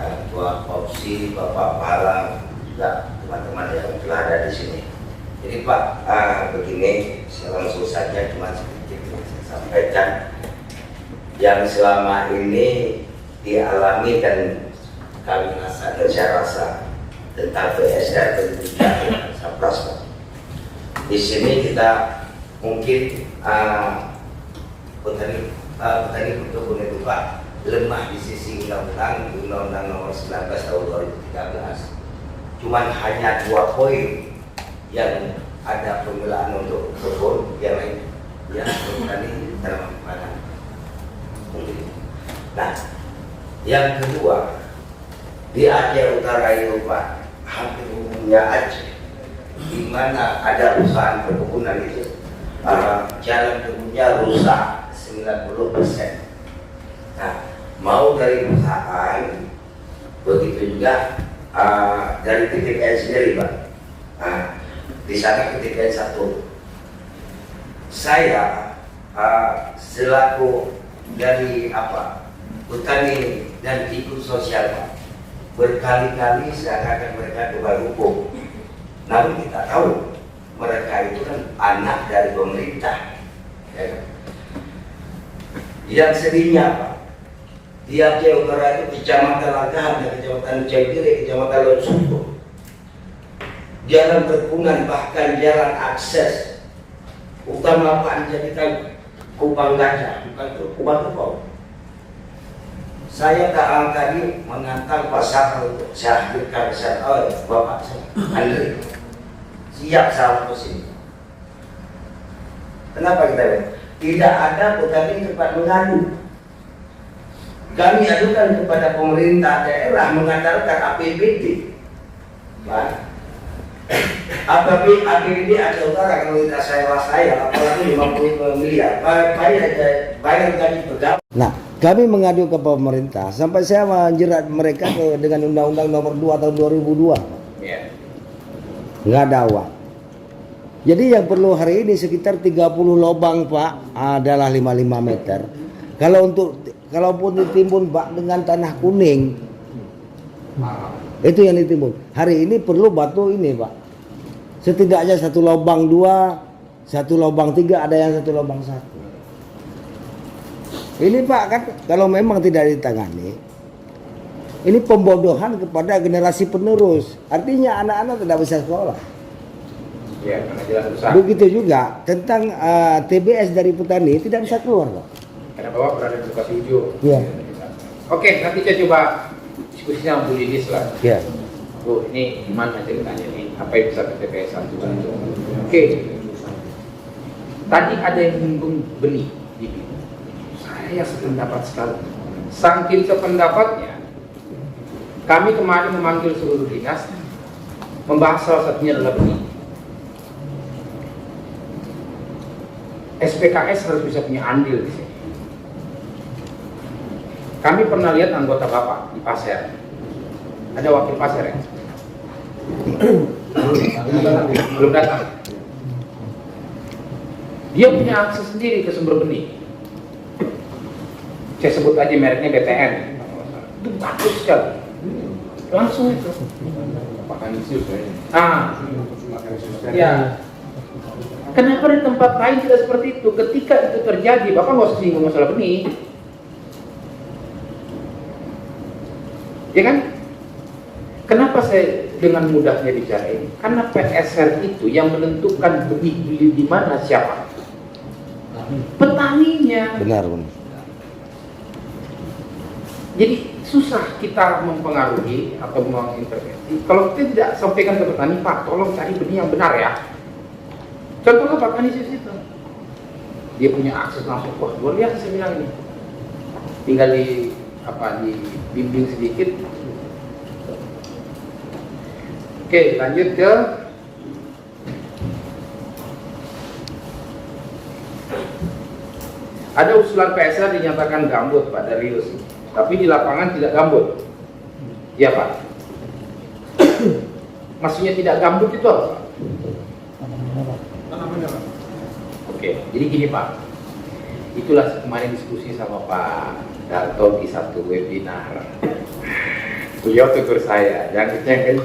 Ketua Opsi, Bapak Palang, juga teman-teman yang telah ada di sini. Jadi Pak, begini, saya langsung saja cuma sedikit saya sampaikan yang selama ini dialami dan kami rasa dan saya rasa tentang PSR pendidikan dan Sapras. Di sini kita mungkin petani berkebun itu Pak lemah di sisi undang-undang nomor 19 tahun 2013. Cuman hanya 2 poin yang ada pembelaan untuk kebun, yang lain ya petani dalam pangan. Nah, yang kedua di Aceh Utara itu Pak hampir umumnya Aceh, di mana ada usaha perkebunan itu jalan kebunnya rusak 90%. Nah, mau dari perusahaan begitu juga dari TPN sendiri Pak. Di sana ketika satu saya selaku dari petani dan ikut sosial Pak, berkali-kali saya katakan mereka kebal hukum. Namun kita tahu mereka itu kan anak dari pemerintah, ya kan? Yang sedihnya Pak, di Aceh Utara itu Kecamatan Lagahan dan Kecamatan Cegere, Kecamatan Lonsumbo, jalan perkebunan bahkan jalan akses utama Pak dijadikan kubang gajah, bukan kubang kerbau. Saya tadi mengantar Pak Sakal untuk saya hadirkan Bapak saya, Andri, siap saya ke sini. Kenapa kita lihat? Tidak ada petani tempat mengadu. Kami adukan kepada pemerintah daerah mengandalkan APBD. APBD Aceh Utara kalau tidak saya apalagi 50 miliar bayar gaji pegawai. Nah, kami mengadu ke pemerintah sampai saya menjerat mereka dengan Undang-Undang Nomor 2 tahun 2002. Yeah. Nggak ada uang. Jadi yang perlu hari ini sekitar 30 lubang Pak adalah 55 meter. Kalaupun ditimbun Pak dengan tanah kuning, itu yang ditimbun. Hari ini perlu batu ini Pak. Setidaknya 1 lubang 2, 1 lubang 3, ada yang 1 lubang 1. Ini Pak kan kalau memang tidak ditangani, ini pembodohan kepada generasi penerus. Artinya anak-anak tidak bisa sekolah. Ya, karena jelas rusak. Begitu juga tentang TBS dari petani tidak bisa keluar Pak. Karena Bapak berada di lokasi hijau. Iya. Oke, nanti saya coba diskusi sama Bu Lilis lah. Iya. Bu, ini gimana ceritanya nih? Apa yang bisa ke TPS ajukan? Oke. Tadi ada yang menyinggung benih. Saya sependapat sekali. Saking sependapatnya, kami kemarin memanggil seluruh dinas, membahas salah satunya adalah benih. SPKS harus bisa punya andil di sini. Kami pernah lihat anggota Bapak di Pasir. Ada wakil Pasir ya? Belum datang. Dia punya akses sendiri ke sumber benih. Saya sebut aja mereknya BTN. Itu bagus sekali. Langsung itu. Pak Kanisius ya. Kenapa di tempat lain tidak seperti itu? Ketika itu terjadi, Bapak nggak usah singgung masalah benih. Ya kan? Kenapa saya dengan mudahnya bicara ini? Karena PSR itu yang menentukan benih beli di mana siapa? Petaninya. Benar. Jadi susah kita mempengaruhi atau mengintervensi. Kalau kita tidak sampaikan ke petani, Pak, tolong cari benih yang benar ya. Contohnya Pak Kanisius itu, dia punya akses langsung, wah luar biasa saya bilang ini. Tinggal dibimbing sedikit. Oke, lanjut ke ada usulan PSR dinyatakan gambut Pak Darius, tapi di lapangan tidak gambut. Ya Pak. Maksudnya tidak gambut itu apa? Oke, jadi gini Pak, itulah kemarin diskusi sama Pak Darto di satu webinar. beliau tutur saya, yang kencang